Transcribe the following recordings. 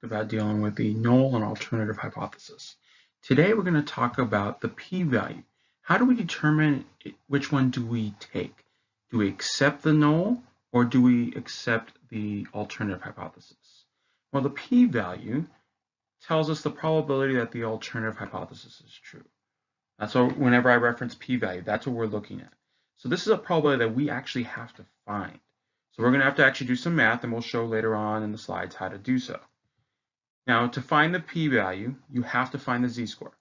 talked about dealing with the null and alternative hypothesis. Today we're going to talk about the p-value. How do we determine which one do we take? Do we accept the null or do we accept the alternative hypothesis? Well, the p-value tells us the probability that the alternative hypothesis is true. That's what, whenever I reference p-value, that's what we're looking at. So this is a probability that we actually have to find. So we're going to have to actually do some math, and we'll show later on in the slides how to do so. Now, to find the p-value, you have to find the z-score.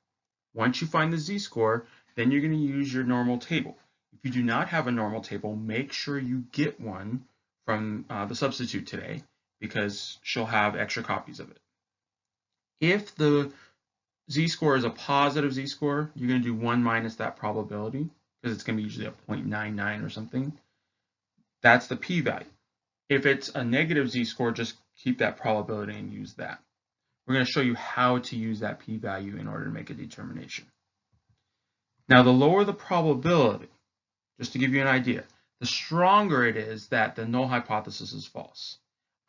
Once you find the z-score, then you're going to use your normal table. If you do not have a normal table, make sure you get one from the substitute today, because she'll have extra copies of it. If the z-score is a positive z-score, you're going to do 1 minus that probability, because it's going to be usually a 0.99 or something. That's the p-value. If it's a negative z-score, just keep that probability and use that. We're going to show you how to use that p-value in order to make a determination. Now, the lower the probability, just to give you an idea, the stronger it is that the null hypothesis is false.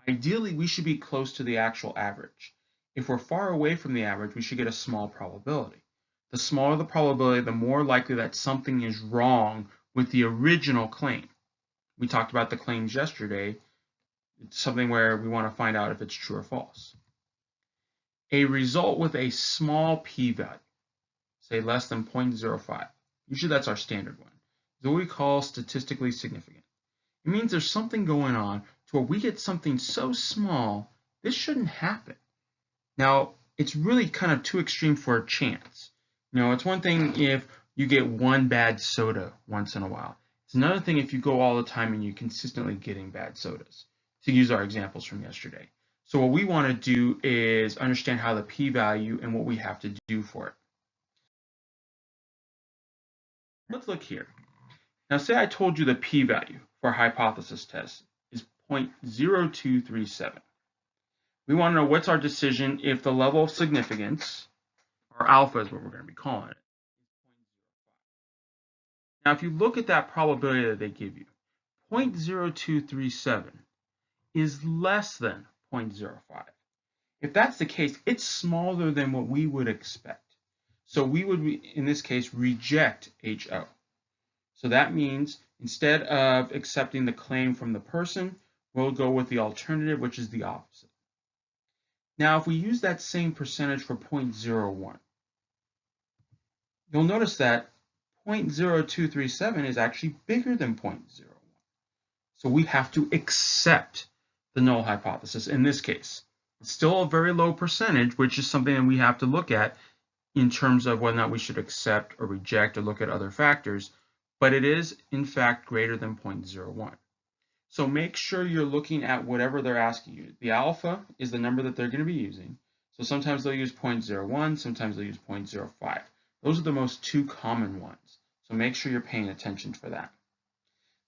Ideally, we should be close to the actual average. If we're far away from the average, we should get a small probability. The smaller the probability, the more likely that something is wrong with the original claim. We talked about the claims yesterday. It's something where we want to find out if it's true or false. A result with a small p-value, say less than 0.05, usually that's our standard one, is what we call statistically significant. It means there's something going on to where we get something so small, this shouldn't happen. Now, it's really kind of too extreme for a chance. You know, it's one thing if you get one bad soda once in a while. It's another thing if you go all the time and you're consistently getting bad sodas, to use our examples from yesterday. So what we want to do is understand how the p-value and what we have to do for it. Let's look here. Now, say I told you the p-value for a hypothesis test is 0.0237. We want to know what's our decision if the level of significance, or alpha is what we're going to be calling it. Now, if you look at that probability that they give you, 0.0237 is less than 0.05. If that's the case, it's smaller than what we would expect. So we would, in this case, reject HO. So that means instead of accepting the claim from the person, we'll go with the alternative, which is the opposite. Now, if we use that same percentage for 0.01, you'll notice that 0.0237 is actually bigger than 0.01. So we have to accept the null hypothesis in this case. It's still a very low percentage, which is something that we have to look at in terms of whether or not we should accept or reject or look at other factors, but it is in fact greater than 0.01. So make sure you're looking at whatever they're asking you. The alpha is the number that they're going to be using. So sometimes they'll use 0.01, sometimes they'll use 0.05. Those are the most two common ones. So make sure you're paying attention for that.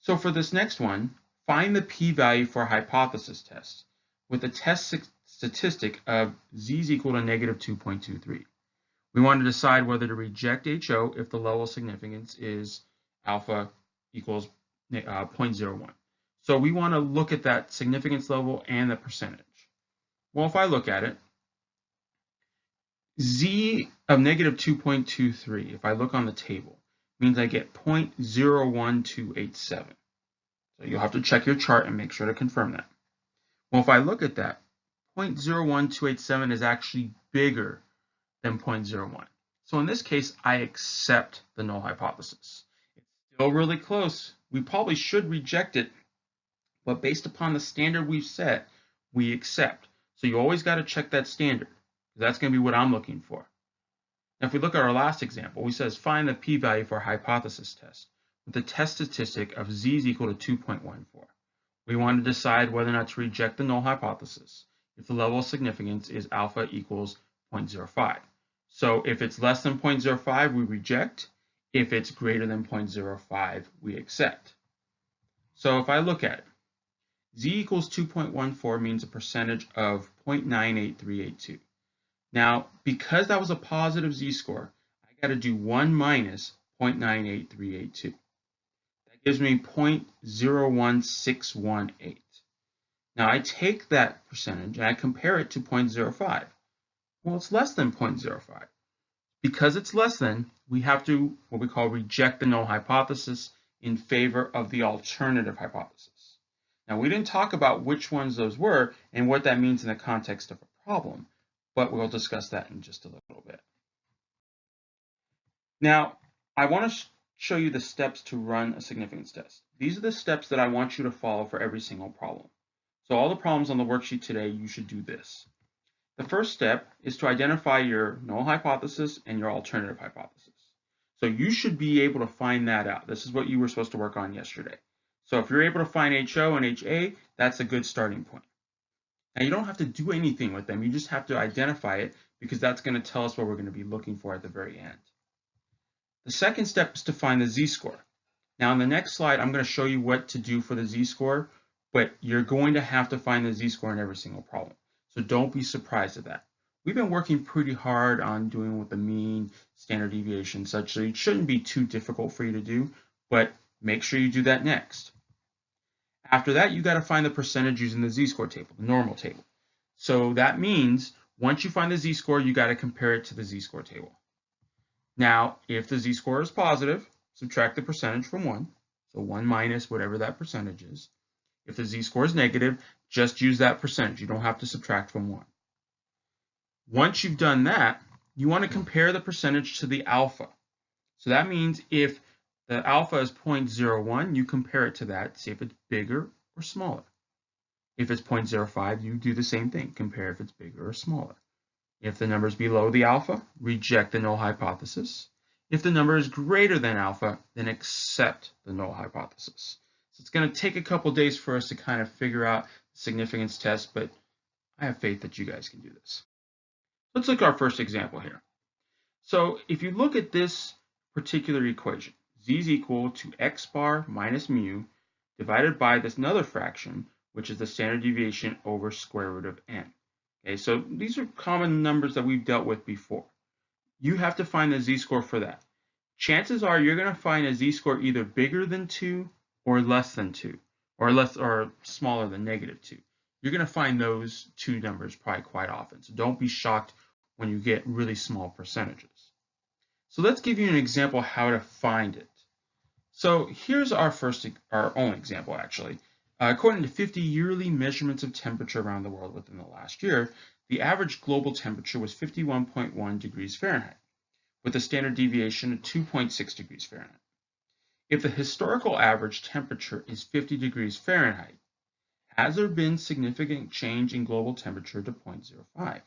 So for this next one, find the p-value for a hypothesis test with a test statistic of z is equal to negative 2.23. We want to decide whether to reject HO if the level of significance is alpha equals 0.01. So we want to look at that significance level and the percentage. Well, if I look at it, z of negative 2.23, if I look on the table, means I get 0.01287. So you'll have to check your chart and make sure to confirm that. Well, if I look at that, 0.01287 is actually bigger than 0.01. So in this case, I accept the null hypothesis. It's still really close. We probably should reject it, but based upon the standard we've set, we accept. So you always got to check that standard. That's going to be what I'm looking for. Now, if we look at our last example, we says find the p-value for a hypothesis test with a test statistic of z is equal to 2.14. We want to decide whether or not to reject the null hypothesis if the level of significance is alpha equals 0.05. So if it's less than 0.05, we reject. If it's greater than 0.05, we accept. So if I look at it, z equals 2.14 means a percentage of 0.98382. Now, because that was a positive z-score, I got to do 1 minus 0.98382. That gives me 0.01618. Now I take that percentage and I compare it to 0.05. Well, it's less than 0.05. Because it's less than, we have to what we call reject the null hypothesis in favor of the alternative hypothesis. Now, we didn't talk about which ones those were and what that means in the context of a problem, but we'll discuss that in just a little bit. Now, I want to show you the steps to run a significance test. These are the steps that I want you to follow for every single problem. So all the problems on the worksheet today, you should do this. The first step is to identify your null hypothesis and your alternative hypothesis. So you should be able to find that out. This is what you were supposed to work on yesterday. So if you're able to find HO and HA, that's a good starting point. Now you don't have to do anything with them. You just have to identify it because that's going to tell us what we're going to be looking for at the very end. The second step is to find the z-score. Now in the next slide, I'm going to show you what to do for the z-score, but you're going to have to find the z-score in every single problem. So don't be surprised at that. We've been working pretty hard on doing with the mean, standard deviation, such so it shouldn't be too difficult for you to do, but make sure you do that next. After that, you got to find the percentage using the z-score table, the normal table. So that means once you find the z-score, you got to compare it to the z-score table. Now, if the z-score is positive, subtract the percentage from 1. So 1 minus whatever that percentage is. If the z-score is negative, just use that percentage. You don't have to subtract from 1. Once you've done that, you want to compare the percentage to the alpha. So that means if the alpha is 0.01, you compare it to that, see if it's bigger or smaller. If it's 0.05, you do the same thing, compare if it's bigger or smaller. If the number is below the alpha, reject the null hypothesis. If the number is greater than alpha, then accept the null hypothesis. So it's going to take a couple days for us to kind of figure out the significance test, but I have faith that you guys can do this. Let's look at our first example here. So if you look at this particular equation, z is equal to x bar minus mu divided by this another fraction, which is the standard deviation over square root of n. Okay, so these are common numbers that we've dealt with before. You have to find the z-score for that. Chances are you're going to find a z-score either bigger than 2 or less than 2, or smaller than -2. You're going to find those two numbers probably quite often. So don't be shocked when you get really small percentages. So let's give you an example how to find it. So here's our own example actually. According to 50 yearly measurements of temperature around the world within the last year, the average global temperature was 51.1 degrees Fahrenheit, with a standard deviation of 2.6 degrees Fahrenheit. If the historical average temperature is 50 degrees Fahrenheit, has there been significant change in global temperature to 0.05?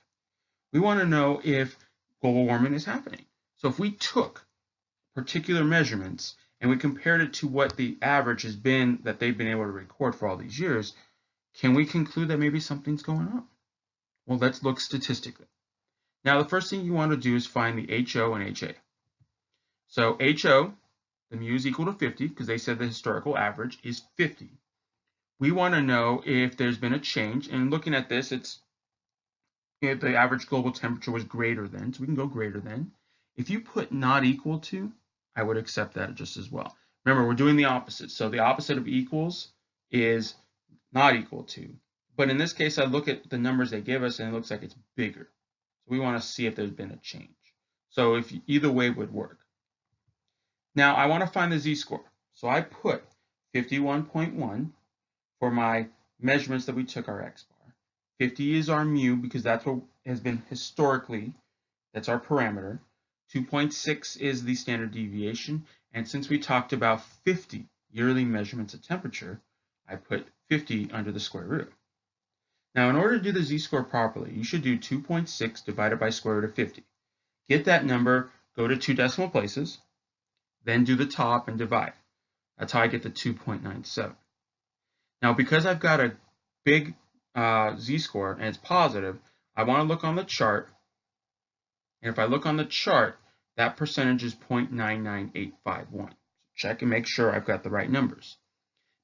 We want to know if global warming is happening. So if we took particular measurements and we compared it to what the average has been that they've been able to record for all these years, can we conclude that maybe something's going on? Well, let's look statistically. Now, the first thing you want to do is find the HO and HA. So HO, the mu is equal to 50 because they said the historical average is 50. We want to know if there's been a change, and looking at this, it's if the average global temperature was greater than, so we can go greater than. If you put not equal to, I would accept that just as well. Remember, we're doing the opposite. So the opposite of equals is not equal to. But in this case, I look at the numbers they give us and it looks like it's bigger. So we want to see if there's been a change. So if either way would work. Now I want to find the z-score. So I put 51.1 for my measurements that we took our x bar. 50 is our mu because that's what has been historically, that's our parameter. 2.6 is the standard deviation, and since we talked about 50 yearly measurements of temperature, I put 50 under the square root. Now, in order to do the z-score properly, you should do 2.6 divided by square root of 50. Get that number, go to 2 decimal places, then do the top and divide. That's how I get the 2.97. Now, because I've got a big z-score and it's positive, I want to look on the chart. And if I look on the chart, that percentage is 0.99851. Check and make sure I've got the right numbers.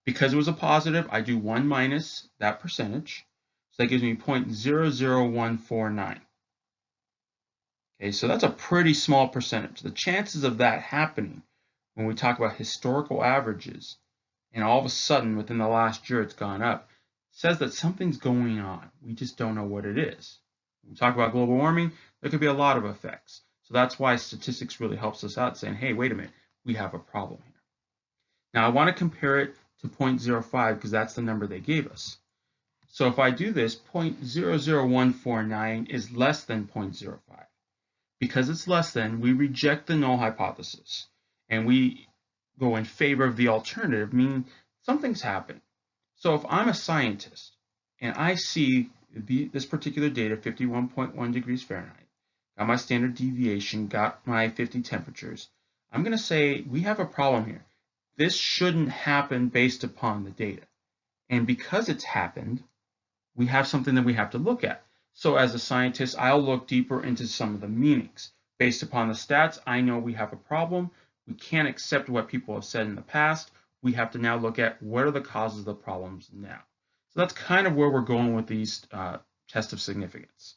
Because it was a positive, I do 1 minus that percentage. So that gives me 0.00149. Okay, so that's a pretty small percentage. The chances of that happening when we talk about historical averages, and all of a sudden within the last year it's gone up, says that something's going on. We just don't know what it is. When we talk about global warming, there could be a lot of effects. So that's why statistics really helps us out, saying, hey, wait a minute, we have a problem here. Now I want to compare it to 0.05 because that's the number they gave us. So if I do this, 0.00149 is less than 0.05. Because it's less than, we reject the null hypothesis and we go in favor of the alternative, meaning something's happened. So if I'm a scientist and I see this particular data, 51.1 degrees Fahrenheit, got my standard deviation, got my 50 temperatures, I'm going to say we have a problem here. This shouldn't happen based upon the data. And because it's happened, we have something that we have to look at. So as a scientist, I'll look deeper into some of the meanings. Based upon the stats, I know we have a problem. We can't accept what people have said in the past. We have to now look at what are the causes of the problems now. So that's kind of where we're going with these tests of significance.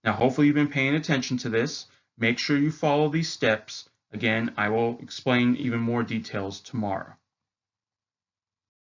Now, hopefully you've been paying attention to this. Make sure you follow these steps. Again, I will explain even more details tomorrow.